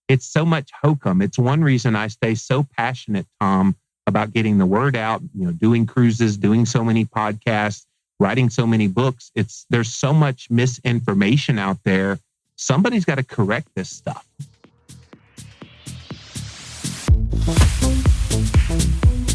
it's so much hokum. It's one reason I stay so passionate, Tom, about getting the word out, doing cruises, doing so many podcasts, writing so many books. There's so much misinformation out there. Somebody's got to correct this stuff.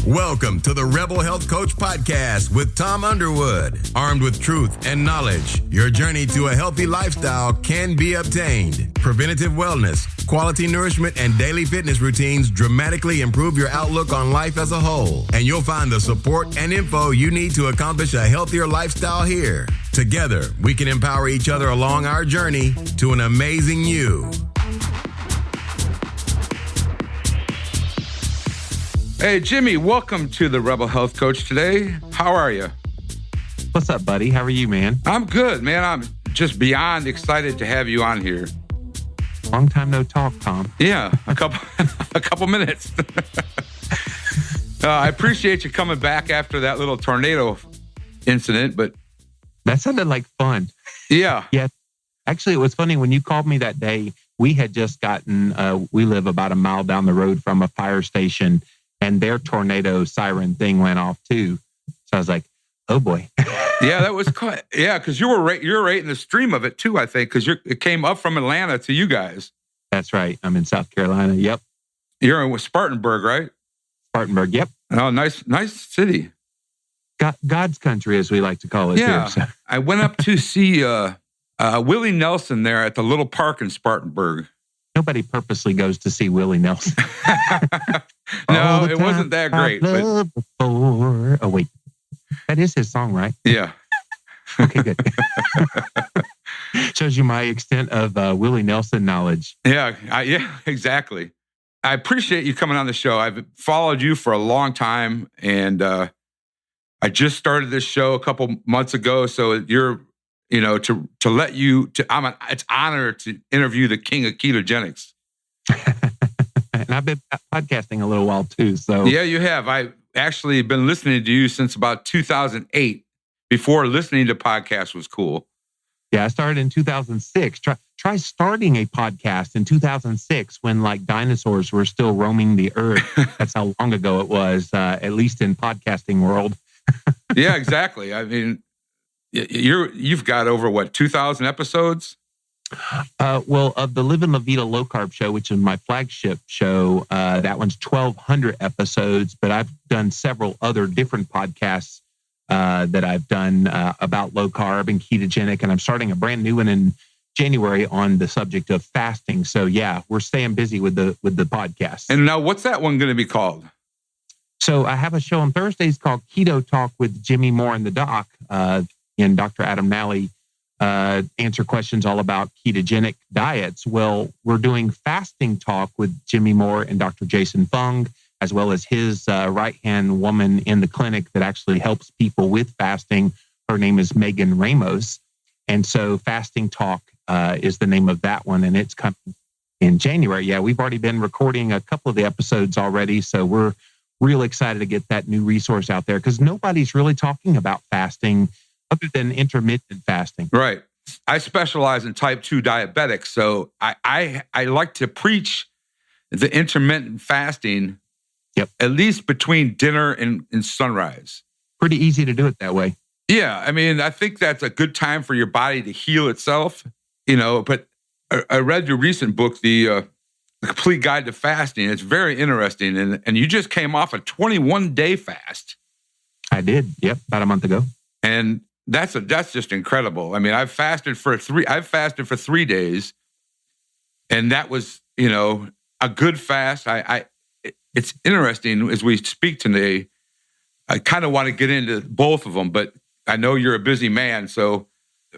Welcome to the Rebel Health Coach Podcast with Tom Underwood. Armed with truth and knowledge, your journey to a healthy lifestyle can be obtained. Preventative wellness, quality nourishment, and daily fitness routines dramatically improve your outlook on life as a whole. And you'll find the support and info you need to accomplish a healthier lifestyle here. Together, we can empower each other along our journey to an amazing you. Hey, Jimmy, welcome to the Rebel Health Coach today. How are you? What's up, buddy? How are you, man? I'm good, man. I'm just beyond excited to have you on here. Long time no talk, Tom. Yeah, a couple minutes. I appreciate you coming back after that little tornado incident, but that sounded like fun. Yeah. Yeah. Actually, it was funny when you called me that day. We had just gotten, we live about a mile down the road from a fire station, and their tornado siren thing went off too. So I was like, oh boy. Yeah, that was quite, because you're right in the stream of it too, I think, because it came up from Atlanta to you guys. That's right. I'm in South Carolina. Yep. You're in Spartanburg, right? Spartanburg. Yep. Oh, nice city. God's country, as we like to call it. Yeah. Here, so. I went up to see Willie Nelson there at the little park in Spartanburg. Nobody purposely goes to see Willie Nelson. No, it wasn't that great. But... Oh, wait. That is his song, right? Yeah. Okay, good. Shows you my extent of Willie Nelson knowledge. Yeah, exactly. I appreciate you coming on the show. I've followed you for a long time, and I just started this show a couple months ago. So you're, to let you it's an honor to interview the king of ketogenics. And I've been podcasting a little while too. So yeah, you have. I've actually been listening to you since about 2008. Before listening to podcasts was cool. Yeah, I started in 2006. Try starting a podcast in 2006 when like dinosaurs were still roaming the earth. That's how long ago it was, at least in podcasting world. Yeah, exactly. I mean, you've got over 2,000 episodes? Well, of the Livin LaVida Low-Carb show, which is my flagship show, that one's 1,200 episodes, but I've done several other different podcasts that I've done about low carb and ketogenic, and I'm starting a brand new one in January on the subject of fasting. So yeah, we're staying busy with the podcast. And now what's that one going to be called? So I have a show on Thursdays called Keto Talk with Jimmy Moore and the Doc, and Dr. Adam Nally answer questions all about ketogenic diets. Well, we're doing fasting talk with Jimmy Moore and Dr. Jason Fung, as well as his right-hand woman in the clinic that actually helps people with fasting. Her name is Megan Ramos. And so Fasting Talk is the name of that one, and it's coming in January. Yeah, we've already been recording a couple of the episodes already, so we're real excited to get that new resource out there because nobody's really talking about fasting other than intermittent fasting. Right. I specialize in type 2 diabetics, so I like to preach the intermittent fasting. Yep. At least between dinner and sunrise. Pretty easy to do it that way. Yeah. I mean, I think that's a good time for your body to heal itself, but I read your recent book, The Complete Guide to Fasting. It's very interesting. And you just came off a 21-day fast. I did. Yep. About a month ago. And that's just incredible. I mean, I've fasted for 3 days, and that was, a good fast. It's interesting as we speak today. I kind of want to get into both of them, but I know you're a busy man. So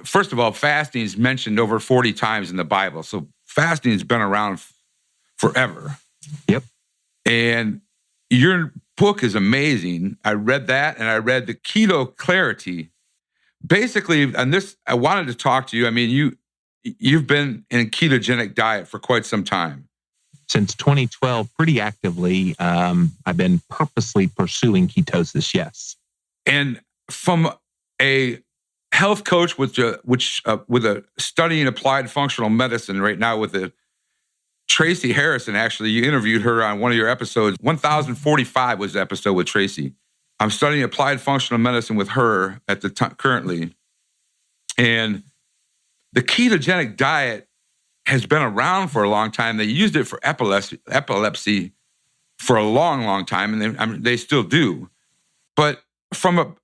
first of all, fasting is mentioned over 40 times in the Bible. So fasting has been around forever. Yep. And your book is amazing. I read that, and I read the Keto Clarity. Basically, on this, I wanted to talk to you. I mean, you've been in a ketogenic diet for quite some time. Since 2012, pretty actively, I've been purposely pursuing ketosis, yes. And from a health coach with a study in applied functional medicine right now with Tracy Harrison, actually, you interviewed her on one of your episodes. 1045 was the episode with Tracy. I'm studying applied functional medicine with her at the time currently. And the ketogenic diet has been around for a long time. They used it for epilepsy for a long, long time, and they still do. But from a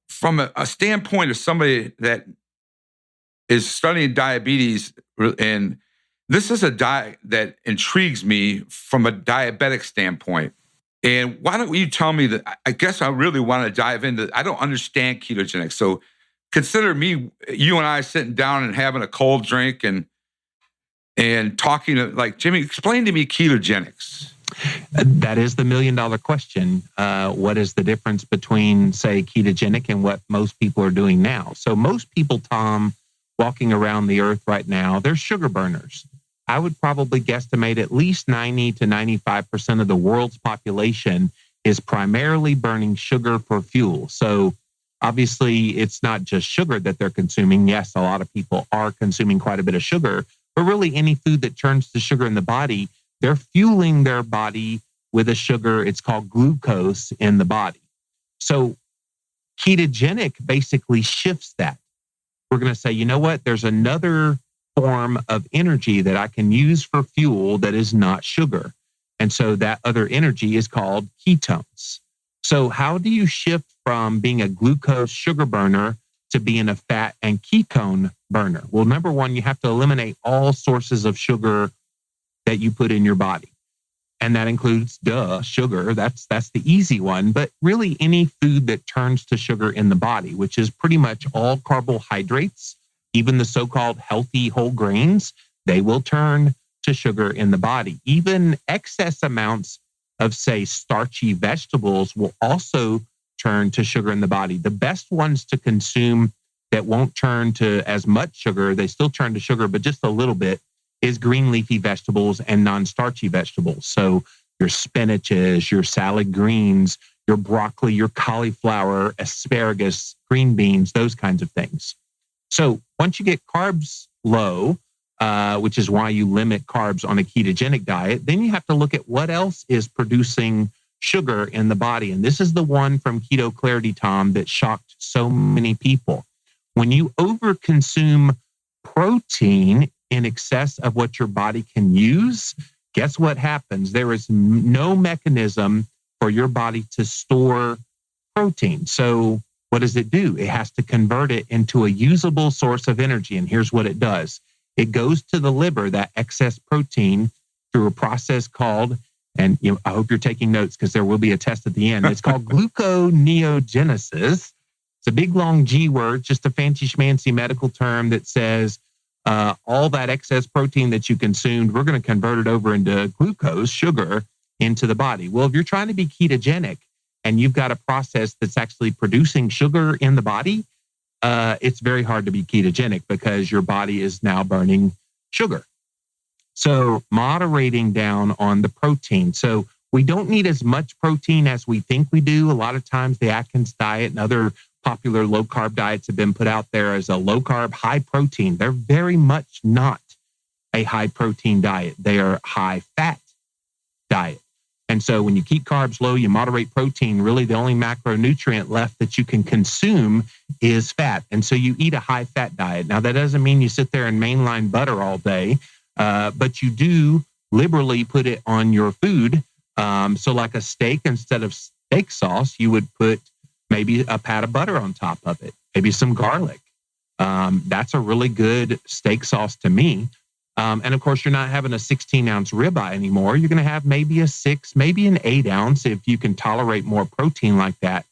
standpoint of somebody that is studying diabetes, and this is a diet that intrigues me from a diabetic standpoint. And why don't you tell me that? I guess I really want to dive into. I don't understand ketogenics, so consider you and I sitting down and having a cold drink and talking to, like, Jimmy, explain to me ketogenics. That is the $1 million question. What is the difference between, say, ketogenic and what most people are doing now? So most people, Tom, walking around the earth right now, they're sugar burners. I would probably guesstimate at least 90 to 95% of the world's population is primarily burning sugar for fuel. So obviously, it's not just sugar that they're consuming. Yes, a lot of people are consuming quite a bit of sugar, but really any food that turns to sugar in the body, they're fueling their body with a sugar. It's called glucose in the body. So ketogenic basically shifts that. We're going to say, you know what? There's another form of energy that I can use for fuel that is not sugar. And so that other energy is called ketones. So how do you shift from being a glucose sugar burner to being a fat and ketone burner? Well, number one, you have to eliminate all sources of sugar that you put in your body. And that includes, sugar. That's the easy one. But really any food that turns to sugar in the body, which is pretty much all carbohydrates, even the so-called healthy whole grains, they will turn to sugar in the body. Even excess amounts of, say, starchy vegetables will also turn to sugar in the body. The best ones to consume that won't turn to as much sugar, they still turn to sugar, but just a little bit, is green leafy vegetables and non-starchy vegetables. So your spinaches, your salad greens, your broccoli, your cauliflower, asparagus, green beans, those kinds of things. So once you get carbs low, which is why you limit carbs on a ketogenic diet, then you have to look at what else is producing sugar in the body. And this is the one from Keto Clarity, Tom, that shocked so many people. When you overconsume protein in excess of what your body can use, guess what happens? There is no mechanism for your body to store protein. So what does it do? It has to convert it into a usable source of energy. And here's what it does. It goes to the liver, that excess protein, through a process called, and I hope you're taking notes because there will be a test at the end. It's called gluconeogenesis. It's a big, long G word, just a fancy schmancy medical term that says all that excess protein that you consumed, we're going to convert it over into glucose, sugar, into the body. Well, if you're trying to be ketogenic and you've got a process that's actually producing sugar in the body, it's very hard to be ketogenic because your body is now burning sugar. So moderating down on the protein. So we don't need as much protein as we think we do. A lot of times the Atkins diet and other popular low-carb diets have been put out there as a low-carb, high-protein. They're very much not a high-protein diet. They are high-fat diet. And so when you keep carbs low, you moderate protein, really the only macronutrient left that you can consume is fat. And so you eat a high-fat diet. Now, that doesn't mean you sit there and mainline butter all day, but you do liberally put it on your food. So like a steak, instead of steak sauce, you would put maybe a pat of butter on top of it, maybe some garlic. That's a really good steak sauce to me. And of course, you're not having a 16-ounce ribeye anymore. You're going to have maybe a 6, maybe an 8-ounce if you can tolerate more protein like that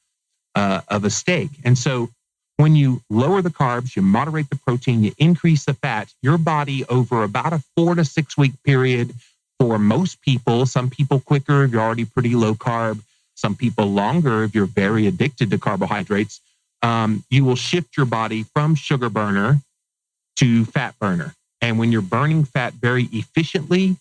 of a steak. And so when you lower the carbs, you moderate the protein, you increase the fat, your body over about a 4 to 6 week period for most people, some people quicker if you're already pretty low carb, some people longer if you're very addicted to carbohydrates, you will shift your body from sugar burner to fat burner. And when you're burning fat very efficiently,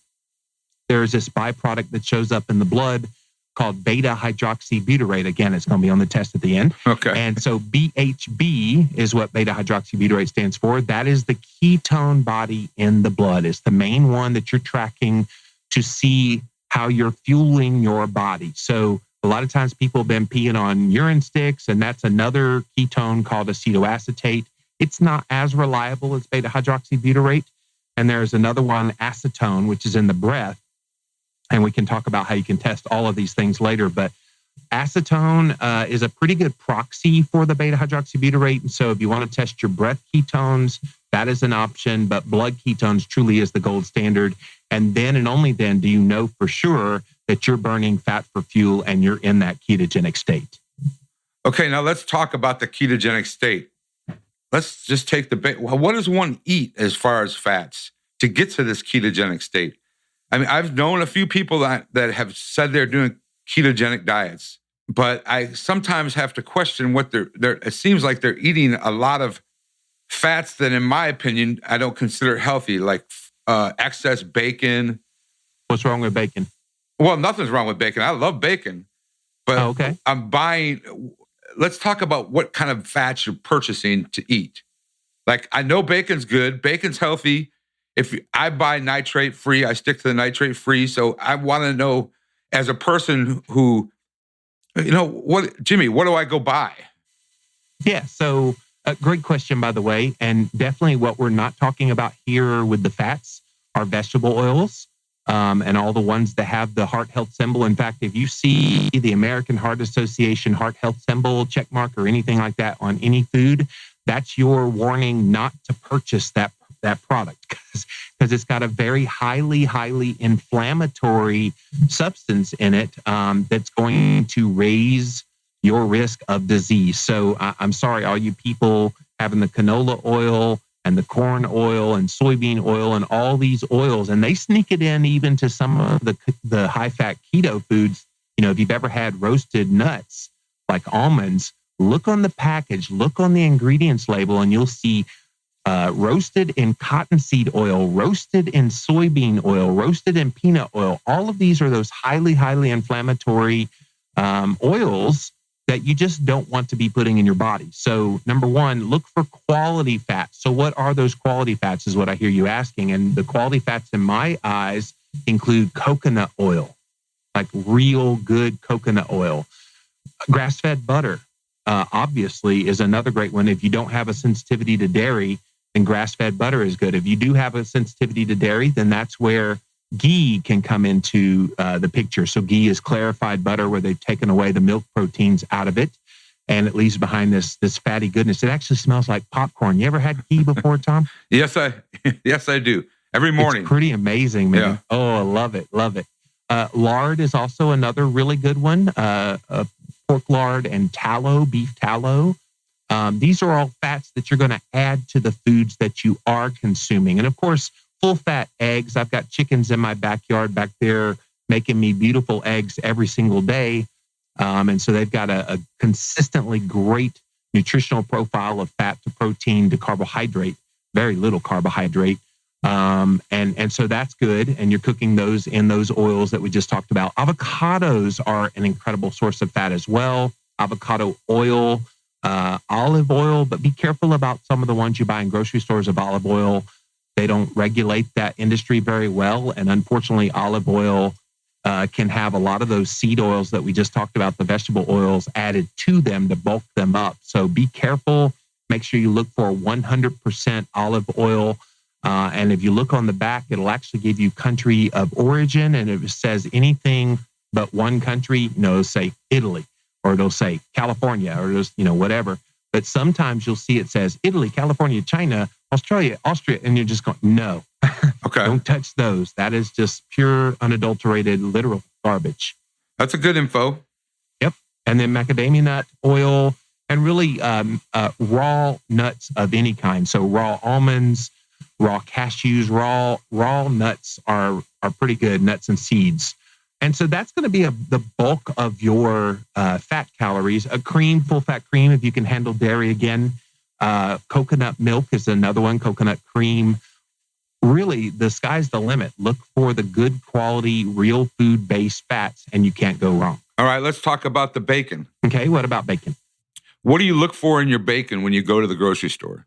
there's this byproduct that shows up in the blood called beta hydroxybutyrate. Again, it's going to be on the test at the end. Okay. And so BHB is what beta hydroxybutyrate stands for. That is the ketone body in the blood. It's the main one that you're tracking to see how you're fueling your body. So a lot of times people have been peeing on urine sticks, and that's another ketone called acetoacetate. It's not as reliable as beta-hydroxybutyrate. And there's another one, acetone, which is in the breath. And we can talk about how you can test all of these things later. But acetone is a pretty good proxy for the beta-hydroxybutyrate. And so if you want to test your breath ketones, that is an option. But blood ketones truly is the gold standard. And then and only then do you know for sure that you're burning fat for fuel and you're in that ketogenic state. Okay, now let's talk about the ketogenic state. Let's just take what does one eat as far as fats to get to this ketogenic state? I mean, I've known a few people that have said they're doing ketogenic diets, but I sometimes have to question what they're it seems like they're eating a lot of fats that, in my opinion, I don't consider healthy, like excess bacon. What's wrong with bacon? Well, nothing's wrong with bacon. I love bacon, but okay. I'm buying. Let's talk about what kind of fats you're purchasing to eat. Like, I know bacon's good. Bacon's healthy. I buy nitrate free, I stick to the nitrate free. So I want to know, as a person who, Jimmy, what do I go buy? Yeah. So a great question, by the way. And definitely what we're not talking about here with the fats are vegetable oils. And all the ones that have the heart health symbol. In fact, if you see the American Heart Association heart health symbol, check mark, or anything like that on any food, that's your warning not to purchase that product because it's got a very highly inflammatory substance in it that's going to raise your risk of disease. So I'm sorry, all you people having the canola oil and the corn oil and soybean oil and all these oils, and they sneak it in even to some of the high-fat keto foods. If you've ever had roasted nuts like almonds, look on the package, look on the ingredients label, and you'll see roasted in cottonseed oil, roasted in soybean oil, roasted in peanut oil. All of these are those highly inflammatory oils that you just don't want to be putting in your body. So number one, look for quality fats. So what are those quality fats is what I hear you asking. And the quality fats in my eyes include coconut oil, like real good coconut oil. Grass-fed butter, obviously, is another great one. If you don't have a sensitivity to dairy, then grass-fed butter is good. If you do have a sensitivity to dairy, then that's where ghee can come into the picture. So ghee is clarified butter where they've taken away the milk proteins out of it, and it leaves behind this fatty goodness. It actually smells like popcorn. You ever had ghee before, Tom? Yes, I do. Every morning. It's pretty amazing, man. Yeah. Oh, I love it. Lard is also another really good one. Pork lard and tallow, beef tallow. These are all fats that you're going to add to the foods that you are consuming. And of course, full-fat eggs. I've got chickens in my backyard back there making me beautiful eggs every single day. And so they've got a consistently great nutritional profile of fat to protein to carbohydrate, very little carbohydrate. And so that's good. And you're cooking those in those oils that we just talked about. Avocados are an incredible source of fat as well. Avocado oil, olive oil, but be careful about some of the ones you buy in grocery stores of olive oil. They don't regulate that industry very well. And unfortunately, olive oil can have a lot of those seed oils that we just talked about, the vegetable oils added to them to bulk them up. So be careful. Make sure you look for 100% olive oil. And if you look on the back, it'll actually give you country of origin. And if it says anything but one country, it'll say Italy, or it'll say California, or just, whatever. But sometimes you'll see it says Italy, California, China, Australia, Austria, and you're just going, no, okay, don't touch those. That is just pure, unadulterated, literal garbage. That's a good info. Yep. And then macadamia nut oil and really raw nuts of any kind. So raw almonds, raw cashews, raw nuts are pretty good, nuts and seeds. And so that's going to be the bulk of your fat calories. A cream, full fat cream, if you can handle dairy again. Coconut milk is another one, coconut cream. Really, the sky's the limit. Look for the good quality, real food-based fats, and you can't go wrong. All right, let's talk about the bacon. Okay, what about bacon? What do you look for in your bacon when you go to the grocery store?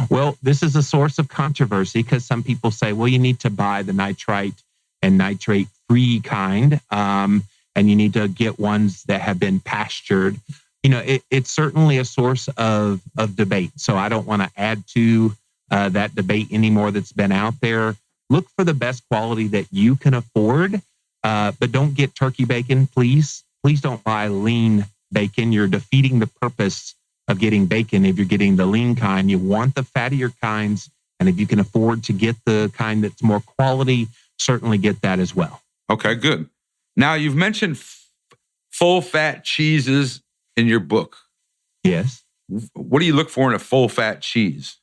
Well, this is a source of controversy because some people say, well, you need to buy the nitrite and nitrate-free kind, and you need to get ones that have been pastured. It's certainly a source of debate. So I don't want to add to that debate anymore that's been out there. Look for the best quality that you can afford, but don't get turkey bacon, please. Please don't buy lean bacon. You're defeating the purpose of getting bacon if you're getting the lean kind. You want the fattier kinds, and if you can afford to get the kind that's more quality, certainly get that as well. Okay, good. Now, you've mentioned full-fat cheeses in your book. Yes. What do you look for in a full-fat cheese?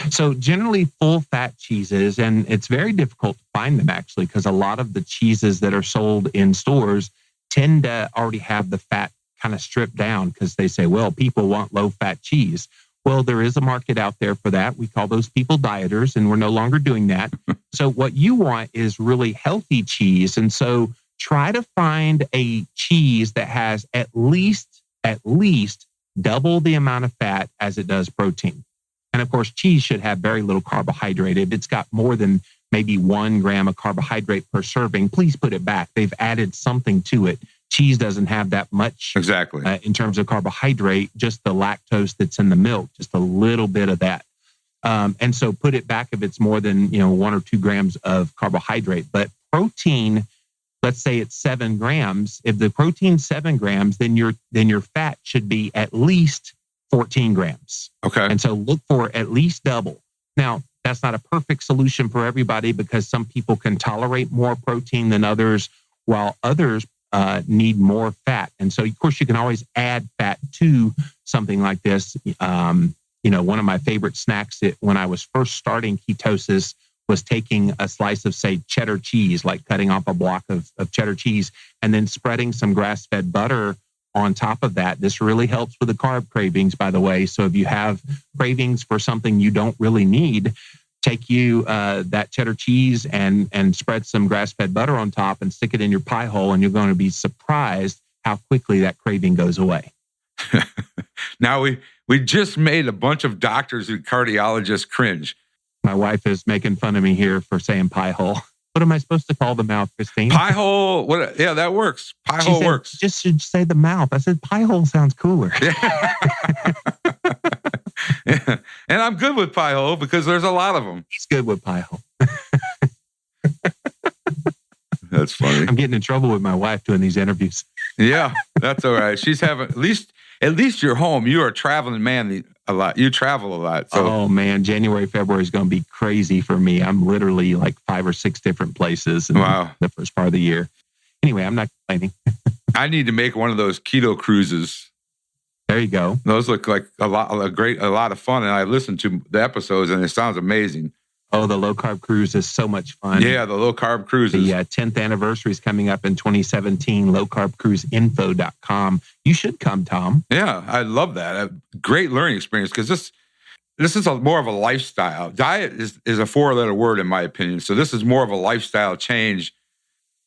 So generally full-fat cheeses, and it's very difficult to find them actually, because a lot of the cheeses that are sold in stores tend to already have the fat kind of stripped down because they say, well, people want low-fat cheese. Well, there is a market out there for that. We call those people dieters, and we're no longer doing that. So what you want is really healthy cheese. And so try to find a cheese that has at least double the amount of fat as it does protein. And of course, cheese should have very little carbohydrate. If it's got more than maybe 1 gram of carbohydrate per serving, please put it back. They've added something to it. Cheese doesn't have that much exactly in terms of carbohydrate, just the lactose that's in the milk, just a little bit of that. And so put it back if it's more than 1 or 2 grams of carbohydrate. But protein, let's say it's 7 grams. If the protein's 7 grams, then your fat should be at least 14 grams. Okay. And so look for at least double. Now, that's not a perfect solution for everybody because some people can tolerate more protein than others, while others need more fat. And so, of course, you can always add fat to something like this. One of my favorite snacks when I was first starting ketosis was taking a slice of, say, cheddar cheese, like cutting off a block of cheddar cheese, and then spreading some grass-fed butter on top of that. This really helps with the carb cravings, by the way. So if you have cravings for something you don't really need, take that cheddar cheese and spread some grass-fed butter on top and stick it in your pie hole, and you're going to be surprised how quickly that craving goes away. Now, we just made a bunch of doctors and cardiologists cringe. My wife is making fun of me here for saying pie hole. What am I supposed to call the mouth, Christine? Pie hole. What? Yeah, that works. Pie hole works. Just should say the mouth. I said pie hole sounds cooler. Yeah. And I'm good with pie hole because there's a lot of them. He's good with pie hole. That's funny. I'm getting in trouble with my wife doing these interviews. Yeah, that's all right. She's having at least you're home. You are a traveling man a lot. You travel a lot. So. Oh man, January, February is going to be crazy for me. I'm literally like 5 or 6 different places in the first part of the year. Anyway, I'm not complaining. I need to make one of those keto cruises. There you go. Those look like a lot of fun. And I listened to the episodes and it sounds amazing. Oh, the low-carb cruise is so much fun. Yeah, the low-carb cruises. The 10th anniversary is coming up in 2017, lowcarbcruiseinfo.com. You should come, Tom. Yeah, I love that. A great learning experience because this is more of a lifestyle. Diet is a 4-letter word in my opinion. So this is more of a lifestyle change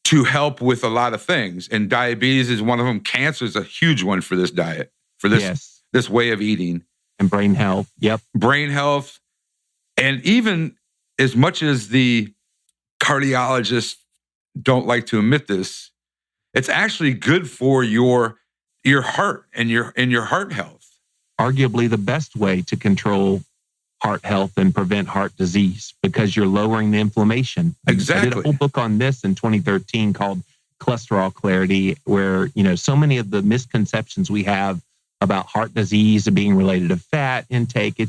to help with a lot of things. And diabetes is one of them. Cancer is a huge one for this diet, for this way of eating. And brain health. Yep. Brain health. And even as much as the cardiologists don't like to admit this, it's actually good for your heart and your heart health. Arguably the best way to control heart health and prevent heart disease because you're lowering the inflammation. Exactly. I did a whole book on this in 2013 called Cholesterol Clarity, where so many of the misconceptions we have about heart disease being related to fat intake,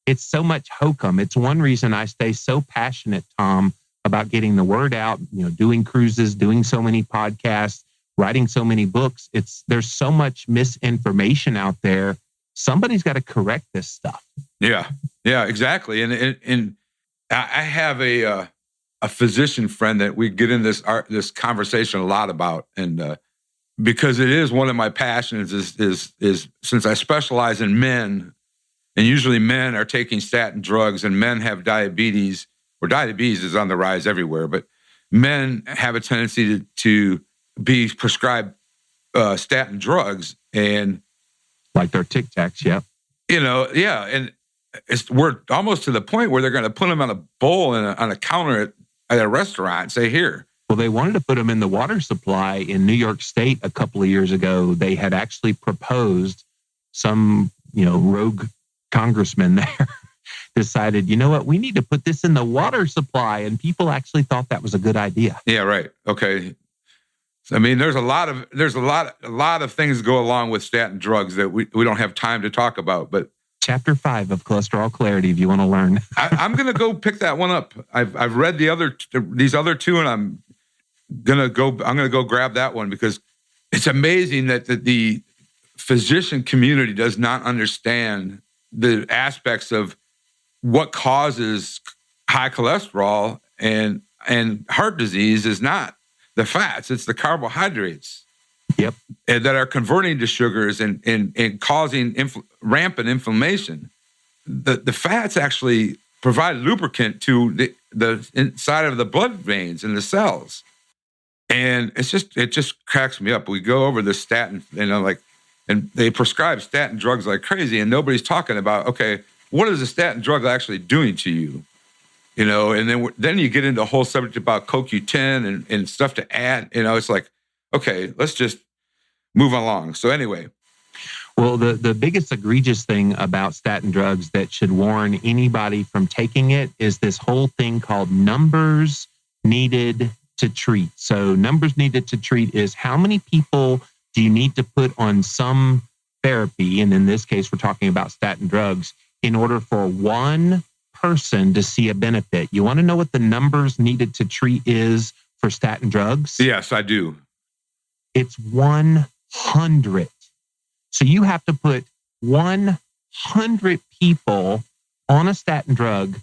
it's so much hokum. It's one reason I stay so passionate, Tom, about getting the word out, doing cruises, doing so many podcasts, writing so many books. There's so much misinformation out there. Somebody's got to correct this stuff. Yeah, exactly. And I have a physician friend that we get in this conversation a lot about, and because it is one of my passions is since I specialize in men. And usually men are taking statin drugs and men have diabetes, or diabetes is on the rise everywhere, but men have a tendency to be prescribed statin drugs and like their Tic Tacs, yeah. And we're almost to the point where they're going to put them on a bowl and on a counter at a restaurant and say, here. Well, they wanted to put them in the water supply in New York State a couple of years ago. They had actually proposed, some, rogue congressman there decided, you know what, we need to put this in the water supply. And people actually thought that was a good idea. Yeah, right. Okay. I mean, there's a lot of things go along with statin drugs that we don't have time to talk about, but Chapter 5 of Cholesterol Clarity, if you want to learn. I'm going to go pick that one up. I've read these other two, and I'm going to go grab that one, because it's amazing that the physician community does not understand the aspects of what causes high cholesterol and heart disease is not the fats, it's the carbohydrates. Yep. That are converting to sugars and causing rampant inflammation. The fats actually provide lubricant to the inside of the blood veins and the cells. And it just cracks me up. We go over the statin, and they prescribe statin drugs like crazy, and nobody's talking about, okay, what is a statin drug actually doing to you? And then you get into a whole subject about CoQ10 and stuff to add. It's like, okay, let's just move along. So anyway. Well, the biggest egregious thing about statin drugs that should warn anybody from taking it is this whole thing called numbers needed to treat. So numbers needed to treat is how many people do you need to put on some therapy, and in this case, we're talking about statin drugs, in order for one person to see a benefit. You want to know what the numbers needed to treat is for statin drugs? Yes, I do. It's 100. So you have to put 100 people on a statin drug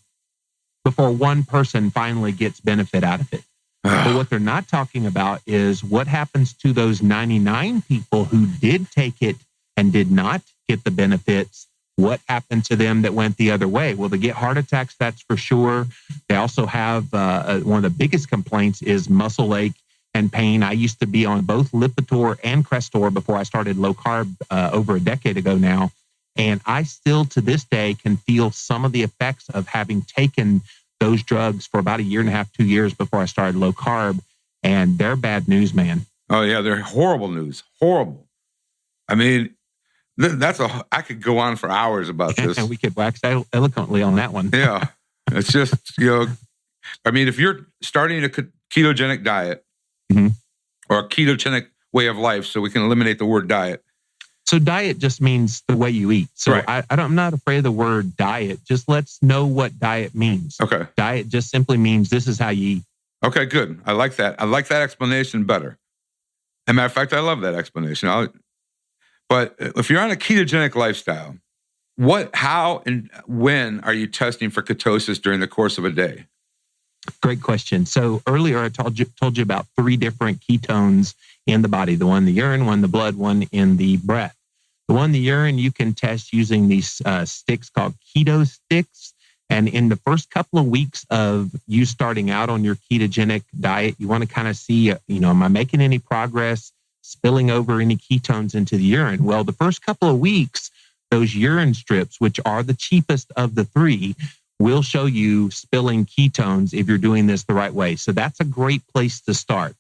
before one person finally gets benefit out of it. But what they're not talking about is what happens to those 99 people who did take it and did not get the benefits. What happened to them that went the other way? Well, they get heart attacks, that's for sure. They also have one of the biggest complaints is muscle ache and pain. I used to be on both Lipitor and Crestor before I started low carb over a decade ago now. And I still to this day can feel some of the effects of having taken those drugs for about 1.5 years, 2 years before I started low carb. And they're bad news, man. Oh yeah, they're horrible news. Horrible. I mean, I could go on for hours about this. And we could wax eloquently on that one. Yeah. It's just, I mean, if you're starting a ketogenic diet, or a ketogenic way of life, so we can eliminate the word diet. So diet just means the way you eat. So right. I'm not afraid of the word diet. Just let's know what diet means. Okay. Diet just simply means this is how you eat. Okay, good. I like that. I like that explanation better. As a matter of fact, I love that explanation. But if you're on a ketogenic lifestyle, how, and when are you testing for ketosis during the course of a day? Great question. So earlier I told you about 3 different ketones in the body, the one in the urine, one in the blood, one in the breath. The one in the urine you can test using these sticks called keto sticks. And in the first couple of weeks of you starting out on your ketogenic diet, you want to kind of see, am I making any progress, spilling over any ketones into the urine? Well, the first couple of weeks, those urine strips, which are the cheapest of the 3, will show you spilling ketones if you're doing this the right way. So that's a great place to start.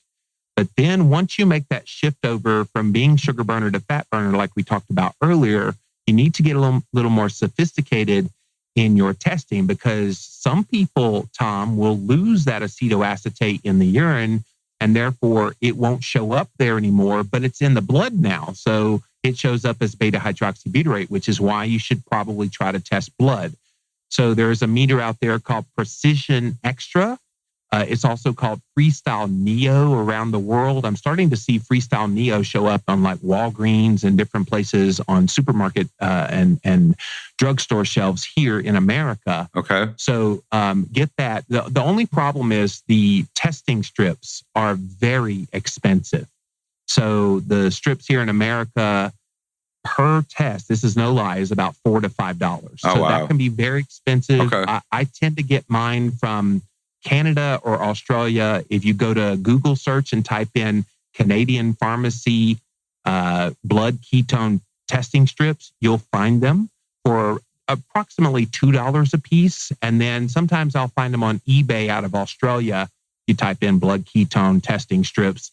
But then once you make that shift over from being sugar burner to fat burner, like we talked about earlier, you need to get a little more sophisticated in your testing, because some people, Tom, will lose that acetoacetate in the urine, and therefore it won't show up there anymore, but it's in the blood now. So it shows up as beta hydroxybutyrate, which is why you should probably try to test blood. So there's a meter out there called Precision Extra. It's also called Freestyle Neo around the world. I'm starting to see Freestyle Neo show up on like Walgreens and different places on supermarket and drugstore shelves here in America. Okay. So get that. The only problem is the testing strips are very expensive. So the strips here in America per test, this is no lie, is about $4 to $5. So that can be very expensive. Okay. I tend to get mine from Canada or Australia. If you go to Google search and type in Canadian pharmacy blood ketone testing strips, you'll find them for approximately $2 a piece. And then sometimes I'll find them on eBay out of Australia. You type in blood ketone testing strips,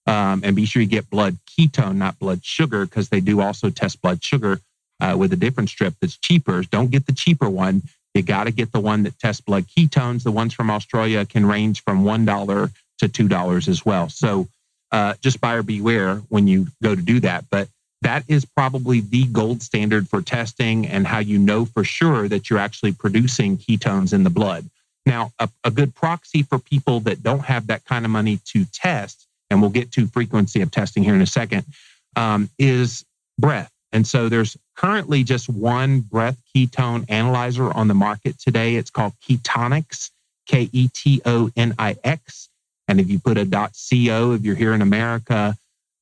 and be sure you get blood ketone, not blood sugar, because they do also test blood sugar with a different strip that's cheaper. Don't get the cheaper one. You got to get the one that tests blood ketones. The ones from Australia can range from $1 to $2 as well. So just buyer beware when you go to do that. But that is probably the gold standard for testing and how you know for sure that you're actually producing ketones in the blood. Now, a good proxy for people that don't have that kind of money to test, and we'll get to frequency of testing here in a second, is breath. And so there's currently just one breath ketone analyzer on the market today. It's called Ketogenics, Ketonix. And if you put a .co, if you're here in America,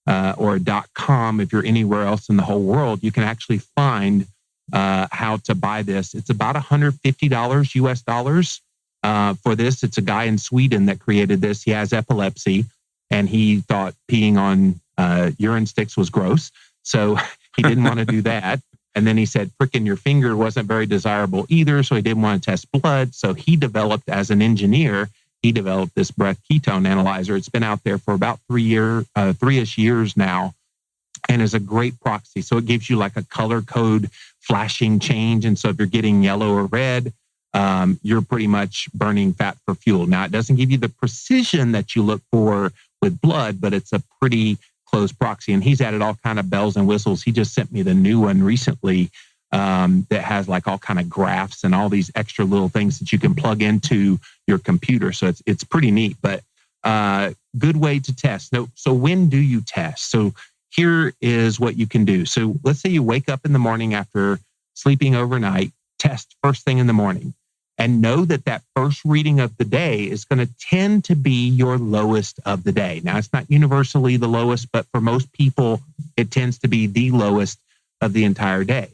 or a .com, if you're anywhere else in the whole world, you can actually find how to buy this. It's about $150 US dollars for this. It's a guy in Sweden that created this. He has epilepsy, and he thought peeing on urine sticks was gross. So he didn't want to do that. And then he said pricking your finger wasn't very desirable either. So he didn't want to test blood. So he developed, as an engineer, he developed this breath ketone analyzer. It's been out there for about 3-ish years now, and is a great proxy. So it gives you like a color code flashing change. And so if you're getting yellow or red, you're pretty much burning fat for fuel. Now, it doesn't give you the precision that you look for with blood, but it's a pretty close proxy. And he's added all kind of bells and whistles. He just sent me the new one recently that has like all kind of graphs and all these extra little things that you can plug into your computer. So it's pretty neat, but good way to test. So when do you test? So here is what you can do. So let's say you wake up in the morning after sleeping overnight, test first thing in the morning, and know that first reading of the day is going to tend to be your lowest of the day. Now, it's not universally the lowest, but for most people, it tends to be the lowest of the entire day.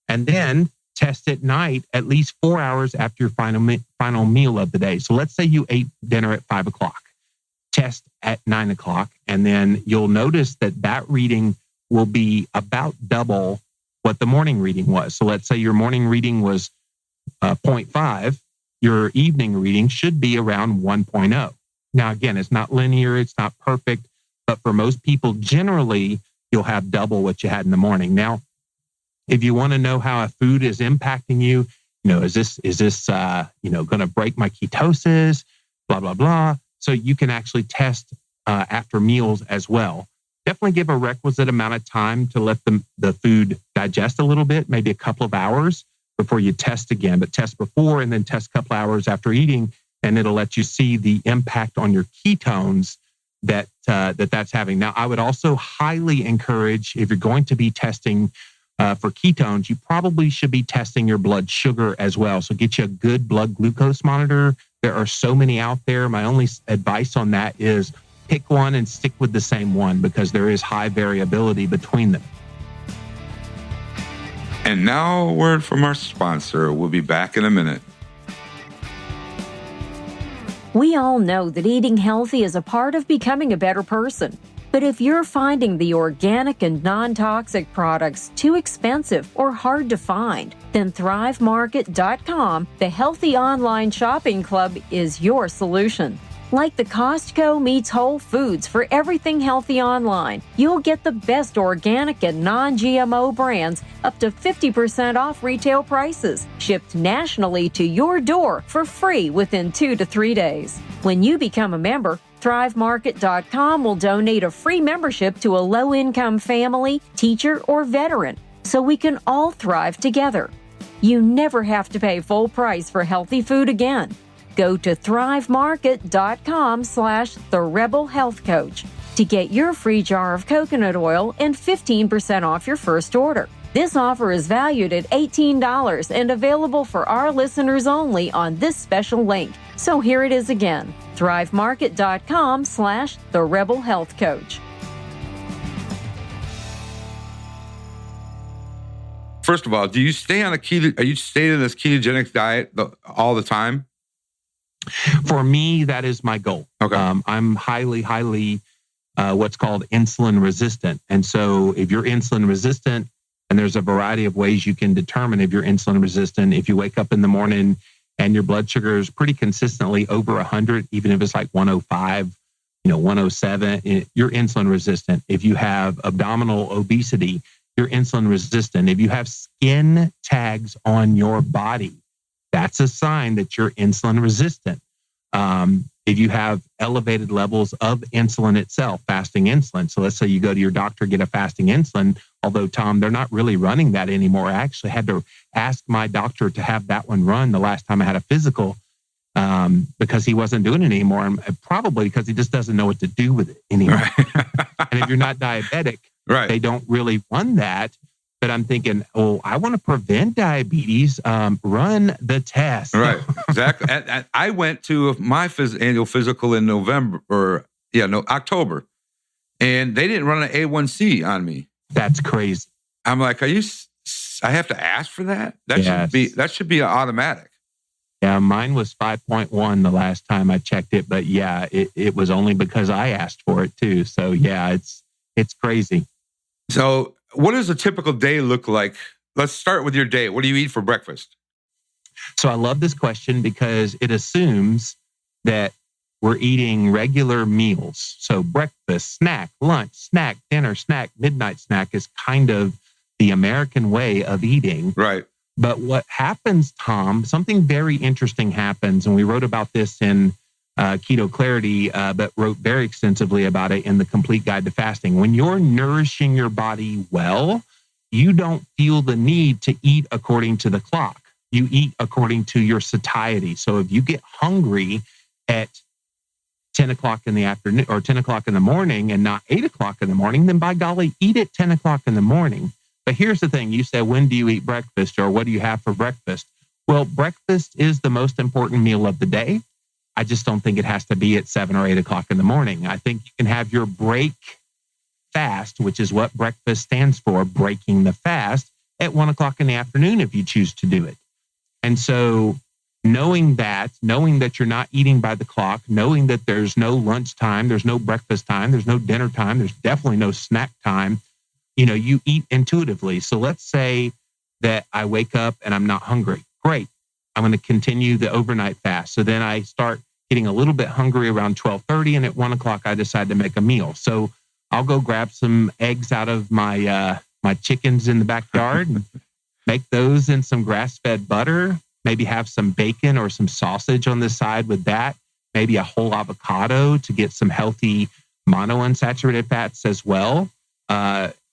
And then test at night at least 4 hours after your final meal of the day. So let's say you ate dinner at 5 o'clock, test at 9 o'clock, and then you'll notice that reading will be about double what the morning reading was. So let's say your morning reading was 0.5, your evening reading should be around 1.0. Now, again, it's not linear, it's not perfect, but for most people, generally, you'll have double what you had in the morning. Now, if you want to know how a food is impacting you, is this going to break my ketosis, blah, blah, blah. So you can actually test after meals as well. Definitely give a requisite amount of time to let the food digest a little bit, maybe a couple of hours before you test again, but test before and then test a couple hours after eating, and it'll let you see the impact on your ketones that's having. Now, I would also highly encourage, if you're going to be testing for ketones, you probably should be testing your blood sugar as well. So get you a good blood glucose monitor. There are so many out there. My only advice on that is pick one and stick with the same one, because there is high variability between them. And now a word from our sponsor. We'll be back in a minute. We all know that eating healthy is a part of becoming a better person. But if you're finding the organic and non-toxic products too expensive or hard to find, then ThriveMarket.com, the healthy online shopping club, is your solution. Like the Costco meets Whole Foods for everything healthy online, you'll get the best organic and non-GMO brands up to 50% off retail prices, shipped nationally to your door for free within 2 to 3 days. When you become a member, ThriveMarket.com will donate a free membership to a low-income family, teacher, or veteran, so we can all thrive together. You never have to pay full price for healthy food again. Go to thrivemarket.com/therebelhealthcoach to get your free jar of coconut oil and 15% off your first order. This offer is valued at $18 and available for our listeners only on this special link. So here it is again, thrivemarket.com/therebelhealthcoach. First of all, do you stay on are you staying in this ketogenic diet all the time? For me, that is my goal. Okay. I'm highly what's called insulin resistant. And so if you're insulin resistant, And there's a variety of ways you can determine if you're insulin resistant. If you wake up in the morning and your blood sugar is pretty consistently over 100, even if it's like 105, 107, you're insulin resistant. If you have abdominal obesity, you're insulin resistant. If you have skin tags on your body, that's a sign that you're insulin resistant. If you have elevated levels of insulin itself, fasting insulin. So let's say you go to your doctor, get a fasting insulin, although, Tom, they're not really running that anymore. I actually had to ask my doctor to have that one run the last time I had a physical because he wasn't doing it anymore. And probably because he just doesn't know what to do with it anymore. Right. And if you're not diabetic, right, they don't really run that. But I'm thinking, I want to prevent diabetes. Run the test. Right, exactly. And I went to my annual physical in October, and they didn't run an A1C on me. That's crazy. I'm like, I have to ask for that? That should be automatic. Yeah, mine was 5.1 the last time I checked it, but yeah, it was only because I asked for it too. So yeah, it's crazy. So what does a typical day look like? Let's start with your day. What do you eat for breakfast? So I love this question because it assumes that we're eating regular meals. So breakfast, snack, lunch, snack, dinner, snack, midnight snack is kind of the American way of eating. Right. But what happens, Tom, something very interesting happens, and we wrote about this in Keto Clarity, but wrote very extensively about it in the Complete Guide to Fasting. When you're nourishing your body well, you don't feel the need to eat according to the clock. You eat according to your satiety. So if you get hungry at 10 o'clock in the afternoon or 10 o'clock in the morning and not 8 o'clock in the morning, then by golly, eat at 10 o'clock in the morning. But here's the thing. You said, when do you eat breakfast or what do you have for breakfast? Well, breakfast is the most important meal of the day. I just don't think it has to be at 7 or 8 o'clock in the morning. I think you can have your break fast, which is what breakfast stands for, breaking the fast, at 1 o'clock in the afternoon if you choose to do it. And so knowing that you're not eating by the clock, knowing that there's no lunch time, there's no breakfast time, there's no dinner time, there's definitely no snack time, you eat intuitively. So let's say that I wake up and I'm not hungry. Great. I'm going to continue the overnight fast. So then I start getting a little bit hungry around 12:30, and at 1 o'clock, I decide to make a meal. So I'll go grab some eggs out of my chickens in the backyard and make those in some grass-fed butter, maybe have some bacon or some sausage on the side with that, maybe a whole avocado to get some healthy monounsaturated fats as well.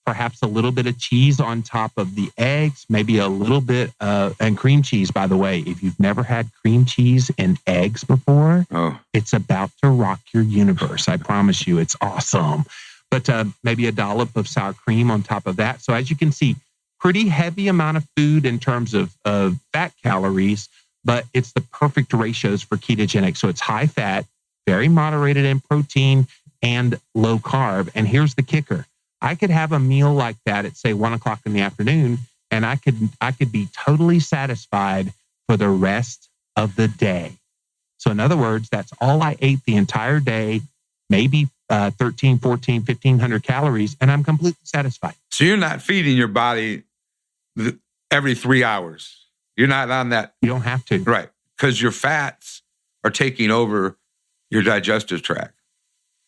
Perhaps a little bit of cheese on top of the eggs, maybe a little bit and cream cheese, by the way. If you've never had cream cheese and eggs before, it's about to rock your universe. I promise you, it's awesome. But maybe a dollop of sour cream on top of that. So as you can see, pretty heavy amount of food in terms of fat calories, but it's the perfect ratios for ketogenic. So it's high fat, very moderated in protein, and low carb. And here's the kicker. I could have a meal like that at, say, 1 o'clock in the afternoon, and I could be totally satisfied for the rest of the day. So in other words, that's all I ate the entire day, maybe 13, 14, 1,500 calories, and I'm completely satisfied. So you're not feeding your body every 3 hours. You're not on that. You don't have to. Right. Because your fats are taking over your digestive tract.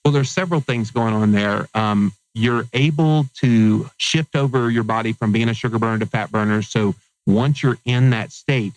Well, there's several things going on there. You're able to shift over your body from being a sugar burner to fat burner. So once you're in that state,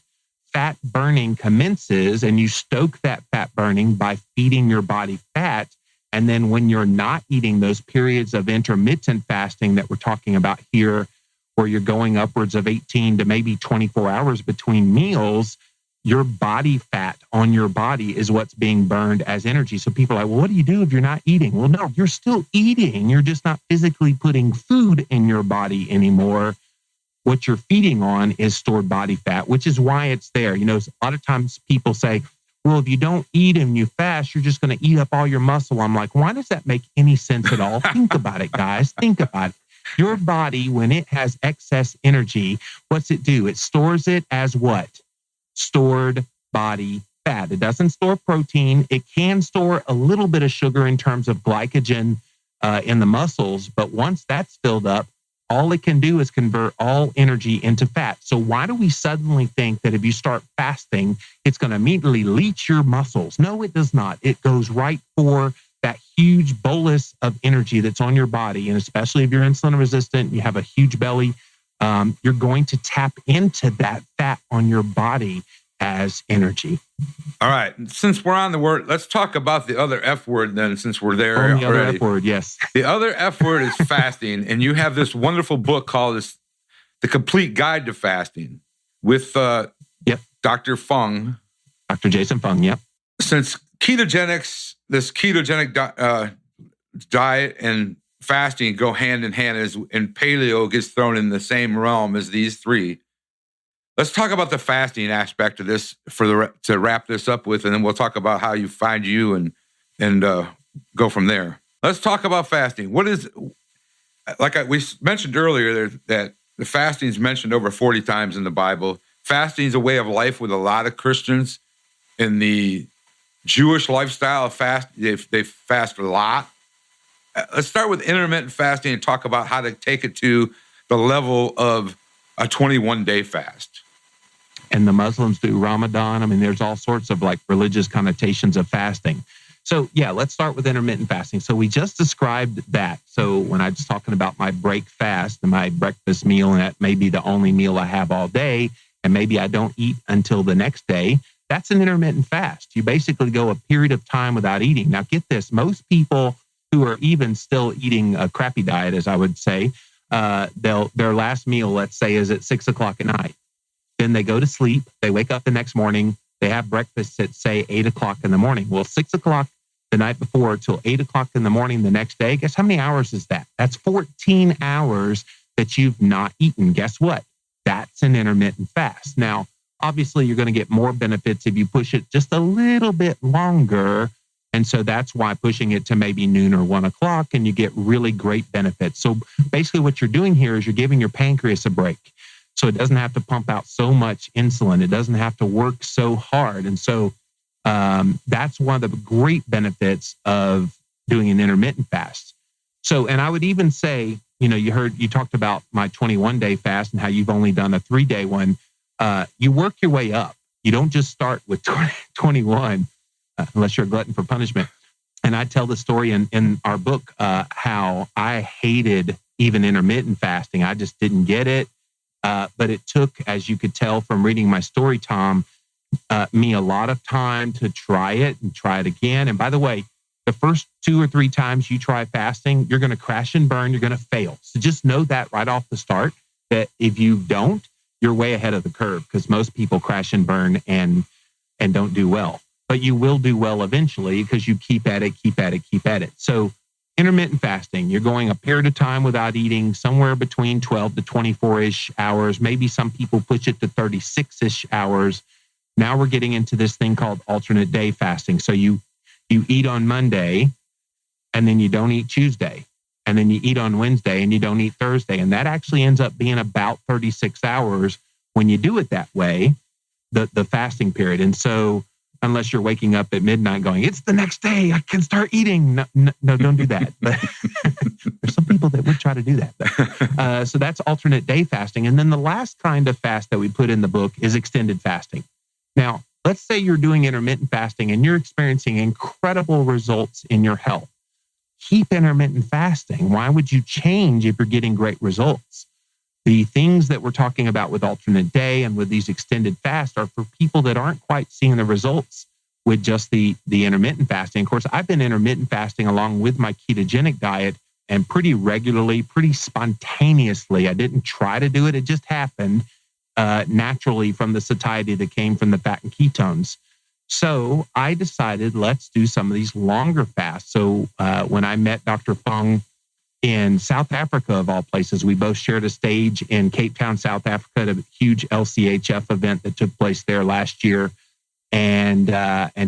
fat burning commences, and you stoke that fat burning by feeding your body fat. And then when you're not eating, those periods of intermittent fasting that we're talking about here, where you're going upwards of 18 to maybe 24 hours between meals, your body fat on your body is what's being burned as energy. So people are like, well, what do you do if you're not eating? Well, no, you're still eating. You're just not physically putting food in your body anymore. What you're feeding on is stored body fat, which is why it's there. A lot of times people say, well, if you don't eat and you fast, you're just going to eat up all your muscle. I'm like, why does that make any sense at all? Think about it, guys. Think about it. Your body, when it has excess energy, what's it do? It stores it as what? Stored body fat. It doesn't store protein. It can store a little bit of sugar in terms of glycogen in the muscles, but once that's filled up, all it can do is convert all energy into fat. So why do we suddenly think that if you start fasting, it's going to immediately leach your muscles? No, it does not. It goes right for that huge bolus of energy that's on your body. And especially if you're insulin resistant, you have a huge belly, you're going to tap into that fat on your body as energy. All right. Since we're on the word, let's talk about the other F word then, since we're there the already. Other F word, yes. The other F word is fasting. And you have this wonderful book called The Complete Guide to Fasting with Dr. Fung. Dr. Jason Fung, yep. Since ketogenics, this ketogenic diet and fasting go hand in hand, and paleo gets thrown in the same realm as these three. Let's talk about the fasting aspect of this to wrap this up with, and then we'll talk about how you find you and go from there. Let's talk about fasting. What is, we mentioned earlier that the fasting is mentioned over 40 times in the Bible. Fasting is a way of life with a lot of Christians in the Jewish lifestyle. They fast a lot. Let's start with intermittent fasting and talk about how to take it to the level of a 21-day fast. And the Muslims do Ramadan. I mean, there's all sorts of religious connotations of fasting. So yeah, let's start with intermittent fasting. So we just described that. So when I was talking about my break fast and my breakfast meal, and that may be the only meal I have all day, and maybe I don't eat until the next day, that's an intermittent fast. You basically go a period of time without eating. Now get this, most people who are even still eating a crappy diet, as I would say, their last meal, let's say, is at 6 o'clock at night. Then they go to sleep. They wake up the next morning. They have breakfast at, say, 8 o'clock in the morning. Well, 6 o'clock the night before till 8 o'clock in the morning the next day, guess how many hours is that? That's 14 hours that you've not eaten. Guess what? That's an intermittent fast. Now, obviously, you're going to get more benefits if you push it just a little bit longer. And so that's why pushing it to maybe noon or 1 o'clock, and you get really great benefits. So basically what you're doing here is you're giving your pancreas a break. So it doesn't have to pump out so much insulin. It doesn't have to work so hard. And so that's one of the great benefits of doing an intermittent fast. So, and I would even say, you talked about my 21-day fast and how you've only done a 3-day one. You work your way up. You don't just start with 21, unless you're a glutton for punishment. And I tell the story in our book how I hated even intermittent fasting. I just didn't get it. But it took, as you could tell from reading my story, Tom, me a lot of time to try it and try it again. And by the way, the first 2 or 3 times you try fasting, you're going to crash and burn. You're going to fail. So just know that right off the start, that if you don't, you're way ahead of the curve, because most people crash and burn and don't do well. But you will do well eventually because you keep at it. So intermittent fasting, you're going a period of time without eating, somewhere between 12 to 24-ish hours. Maybe some people push it to 36-ish hours. Now we're getting into this thing called alternate day fasting. So you eat on Monday, and then you don't eat Tuesday. And then you eat on Wednesday, and you don't eat Thursday. And that actually ends up being about 36 hours when you do it that way, the fasting period. And so unless you're waking up at midnight going, it's the next day, I can start eating. No, don't do that. But there's some people that would try to do that. So that's alternate day fasting. And then the last kind of fast that we put in the book is extended fasting. Now, let's say you're doing intermittent fasting and you're experiencing incredible results in your health. Keep intermittent fasting. Why would you change if you're getting great results? The things that we're talking about with alternate day and with these extended fasts are for people that aren't quite seeing the results with just the intermittent fasting. Of course, I've been intermittent fasting along with my ketogenic diet, and pretty regularly, pretty spontaneously. I didn't try to do it. It just happened naturally from the satiety that came from the fat and ketones. So I decided, let's do some of these longer fasts. So when I met Dr. Fung in South Africa, of all places, we both shared a stage in Cape Town, South Africa, at a huge LCHF event that took place there last year. And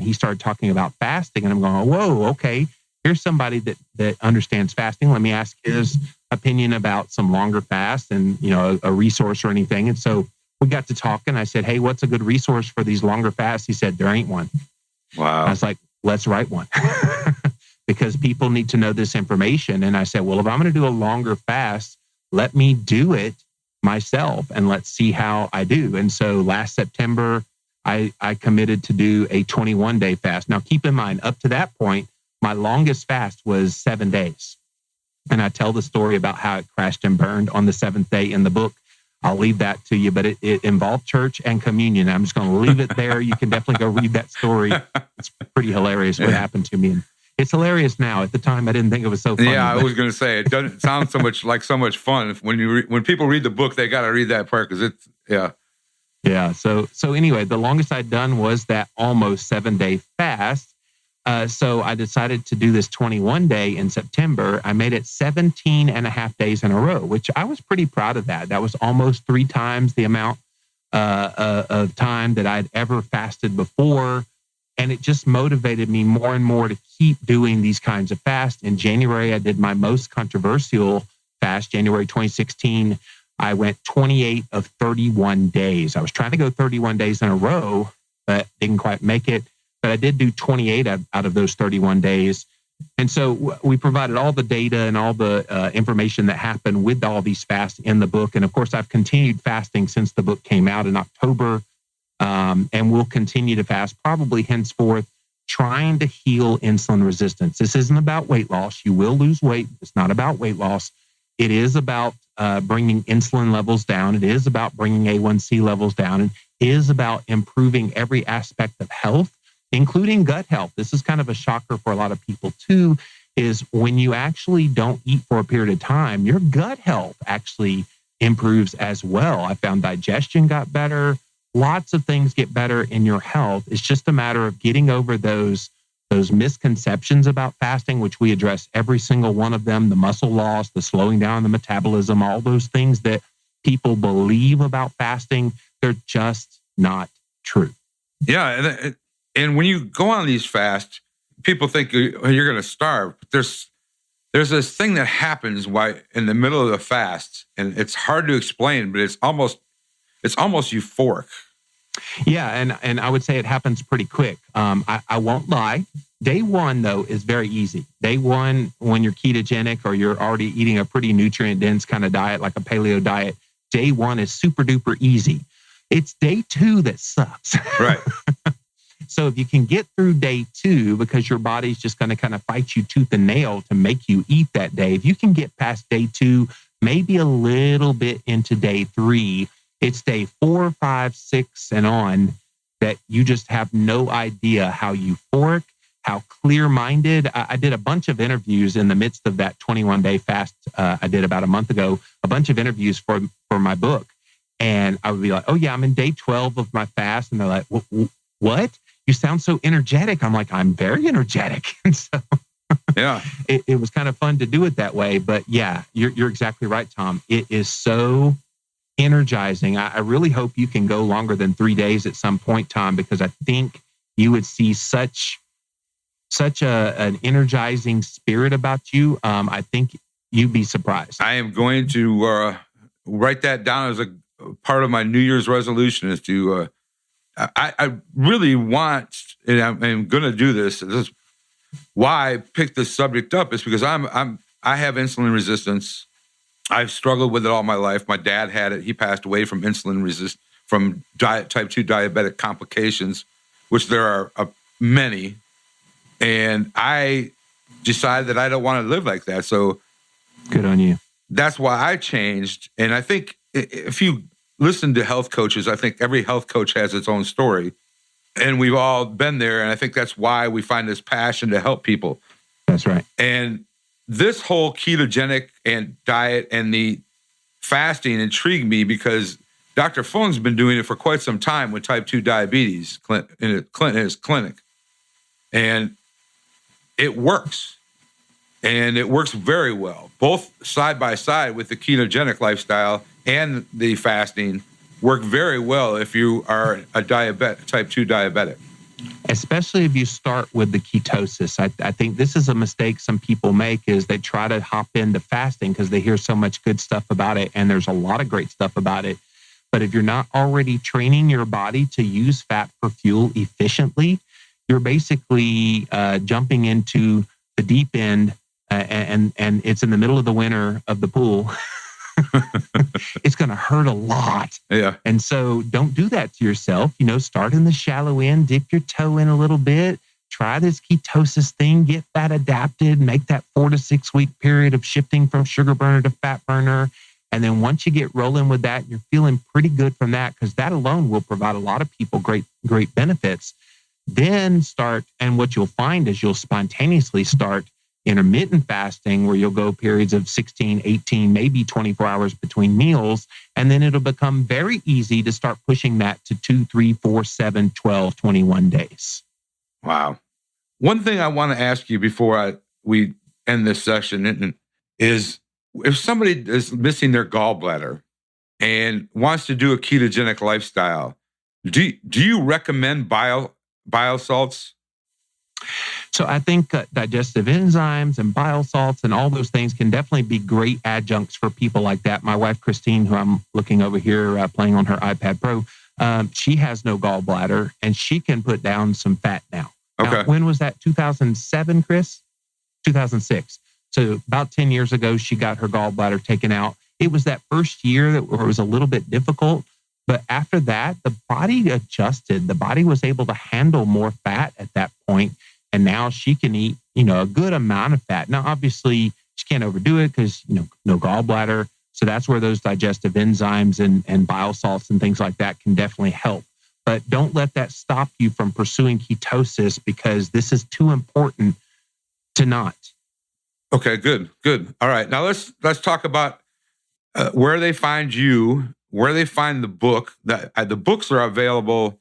he started talking about fasting, and I'm going, whoa, okay, here's somebody that understands fasting. Let me ask his opinion about some longer fasts and, a resource or anything. And so we got to talking. I said, hey, what's a good resource for these longer fasts? He said, there ain't one. Wow. I was like, let's write one. Because people need to know this information. And I said, well, if I'm going to do a longer fast, let me do it myself and let's see how I do. And so last September, I committed to do a 21-day fast. Now, keep in mind, up to that point, my longest fast was 7 days. And I tell the story about how it crashed and burned on the 7th day in the book. I'll leave that to you, but it involved church and communion. I'm just going to leave it there. You can definitely go read that story. It's pretty hilarious what happened to me. And it's hilarious now. At the time, I didn't think it was so funny. Yeah, I was going to say, it doesn't sound so much fun. When people read the book, they got to read that part because it's, yeah. Yeah. So anyway, the longest I'd done was that almost 7-day fast. So I decided to do this 21-day in September. I made it 17 and a half days in a row, which I was pretty proud of that. That was almost 3 times the amount of time that I'd ever fasted before. And it just motivated me more and more to keep doing these kinds of fasts. In January, I did my most controversial fast, January 2016. I went 28 of 31 days. I was trying to go 31 days in a row, but didn't quite make it. But I did do 28 out of those 31 days. And so we provided all the data and all the information that happened with all these fasts in the book. And of course, I've continued fasting since the book came out in October. And we'll continue to fast probably henceforth, trying to heal insulin resistance. This isn't about weight loss. You will lose weight. It's not about weight loss. It is about bringing insulin levels down. It is about bringing A1C levels down. It is about improving every aspect of health, including gut health. This is kind of a shocker for a lot of people too, is when you actually don't eat for a period of time, your gut health actually improves as well. I found digestion got better. Lots of things get better in your health. It's just a matter of getting over those misconceptions about fasting, which we address every single one of them, the muscle loss, the slowing down the metabolism, all those things that people believe about fasting, they're just not true. Yeah. And when you go on these fasts, people think you're going to starve. There's this thing that happens in the middle of the fast, and it's hard to explain, but it's almost euphoric. Yeah, and I would say it happens pretty quick. I won't lie. Day one, though, is very easy. Day one, when you're ketogenic or you're already eating a pretty nutrient-dense kind of diet, like a paleo diet, day one is super duper easy. It's day two that sucks. Right. So if you can get through day two, because your body's just going to kind of fight you tooth and nail to make you eat that day, if you can get past day two, maybe a little bit into day three, it's day 4, 5, 6, and on that you just have no idea how euphoric, how clear-minded. I did a bunch of interviews in the midst of that 21-day fast I did about a month ago, a bunch of interviews for my book. And I would be like, oh yeah, I'm in day 12 of my fast. And they're like, what? You sound so energetic. I'm like, I'm very energetic. And so yeah, it was kind of fun to do it that way. But yeah, you're exactly right, Tom. It is so energizing. I really hope you can go longer than 3 days at some point, Tom, because I think you would see such an energizing spirit about you. I think you'd be surprised. I am going to write that down as a part of my New Year's resolution is to, I really want, and I'm going to do this. This is why I picked this subject up is because I have insulin resistance. I've struggled with it all my life. My dad had it. He passed away from from type 2 diabetic complications, which there are many. And I decided that I don't want to live like that. So good on you. That's why I changed. And I think if you listen to health coaches, I think every health coach has its own story. And we've all been there. And I think that's why we find this passion to help people. That's right. And this whole ketogenic and diet and the fasting intrigued me because Dr. Fung's been doing it for quite some time with type 2 diabetes in his clinic. And it works. And it works very well. Both side by side with the ketogenic lifestyle and the fasting work very well if you are a type 2 diabetic. Especially if you start with the ketosis. I think this is a mistake some people make is they try to hop into fasting because they hear so much good stuff about it, and there's a lot of great stuff about it. But if you're not already training your body to use fat for fuel efficiently, you're basically jumping into the deep end, and it's in the middle of the winter of the pool. It's going to hurt a lot. Yeah. And so don't do that to yourself. Start in the shallow end, dip your toe in a little bit, try this ketosis thing, get fat adapted, make that 4 to 6 week period of shifting from sugar burner to fat burner. And then once you get rolling with that, you're feeling pretty good from that, because that alone will provide a lot of people great benefits. Then start, and what you'll find is you'll spontaneously start intermittent fasting, where you'll go periods of 16, 18, maybe 24 hours between meals. And then it'll become very easy to start pushing that to 2, 3, 4, 7, 12, 21 days. Wow. One thing I want to ask you before we end this session is, if somebody is missing their gallbladder and wants to do a ketogenic lifestyle, do you recommend bile salts? So I think digestive enzymes and bile salts and all those things can definitely be great adjuncts for people like that. My wife, Christine, who I'm looking over here playing on her iPad Pro, she has no gallbladder and she can put down some fat now. Okay. Now, when was that? 2007, Chris? 2006. So about 10 years ago, she got her gallbladder taken out. It was that first year that it was a little bit difficult. But after that, the body adjusted. The body was able to handle more fat at that point. And now she can eat, a good amount of fat. Now, obviously, she can't overdo it because, no gallbladder. So that's where those digestive enzymes and bile salts and things like that can definitely help. But don't let that stop you from pursuing ketosis, because this is too important to not. Okay, good. All right. Now let's talk about where they find you, where they find the book. The books are available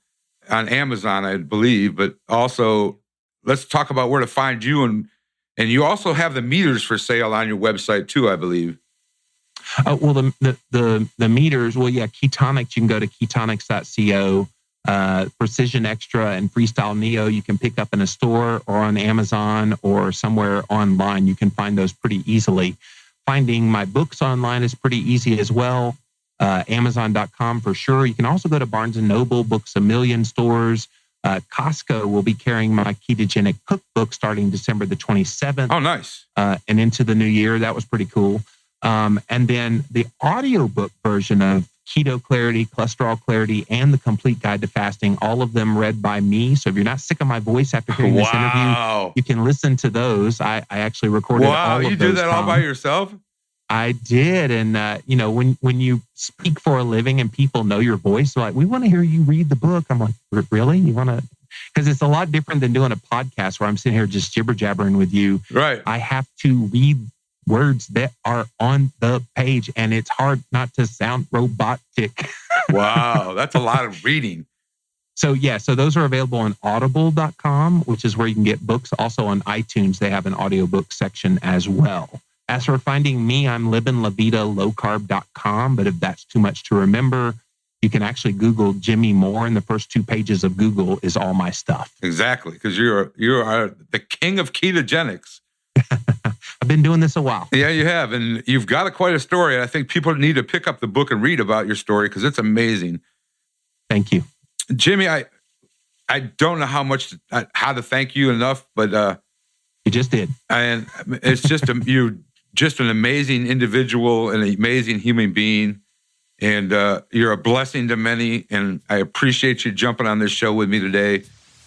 on Amazon, I believe, but also let's talk about where to find you. And you also have the meters for sale on your website too, I believe. Well, the meters, Ketonics, you can go to ketonics.co. Precision Extra and Freestyle Neo, you can pick up in a store or on Amazon or somewhere online. You can find those pretty easily. Finding my books online is pretty easy as well. Amazon.com for sure. You can also go to Barnes & Noble, Books A Million stores. Costco will be carrying my Ketogenic Cookbook starting December the 27th. Oh, nice. And into the new year. That was pretty cool. And then the audiobook version of Keto Clarity, Cholesterol Clarity, and the Complete Guide to Fasting, all of them read by me. So if you're not sick of my voice after hearing this interview, you can listen to those. I actually recorded all of those. Wow, you did that all by yourself? I did. And, when you speak for a living and people know your voice, they're like, we want to hear you read the book. I'm like, really? You want to? Because it's a lot different than doing a podcast where I'm sitting here just jibber jabbering with you. Right. I have to read words that are on the page, and it's hard not to sound robotic. Wow, that's a lot of reading. So those are available on audible.com, which is where you can get books. Also on iTunes, they have an audiobook section as well. As for finding me, I'm Livin LaVida Low-Carb.com, but if that's too much to remember, you can actually Google Jimmy Moore, and the first 2 pages of Google is all my stuff. Exactly, because you are the king of ketogenics. I've been doing this a while. Yeah, you have. And you've got quite a story. I think people need to pick up the book and read about your story because it's amazing. Thank you. Jimmy, I don't know how to thank you enough, but you just did. And it's just you're just an amazing individual, an amazing human being, and you're a blessing to many. And I appreciate you jumping on this show with me today.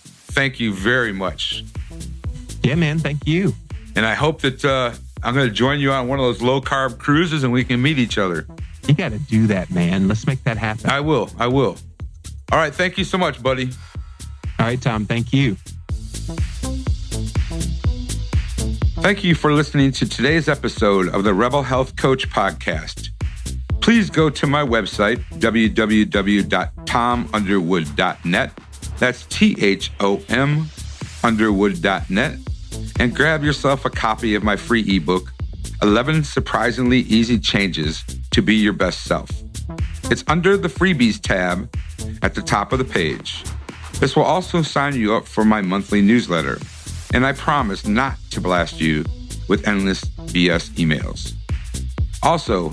Thank you very much. Yeah, man. Thank you. And I hope that I'm going to join you on one of those low-carb cruises and we can meet each other. You got to do that, man. Let's make that happen. I will. All right. Thank you so much, buddy. All right, Tom. Thank you. Thank you for listening to today's episode of the Rebel Health Coach Podcast. Please go to my website, www.tomunderwood.net. That's THOM underwood.net. And grab yourself a copy of my free ebook, 11 Surprisingly Easy Changes to Be Your Best Self. It's under the Freebies tab at the top of the page. This will also sign you up for my monthly newsletter, and I promise not to blast you with endless BS emails. Also,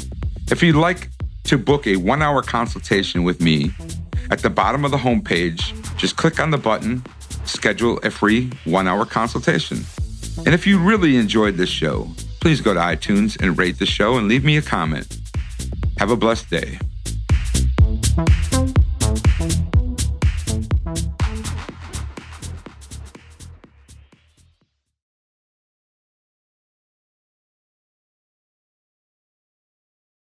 if you'd like to book a 1-hour consultation with me, at the bottom of the homepage, just click on the button, schedule a free 1-hour consultation. And if you really enjoyed this show, please go to iTunes and rate the show and leave me a comment. Have a blessed day.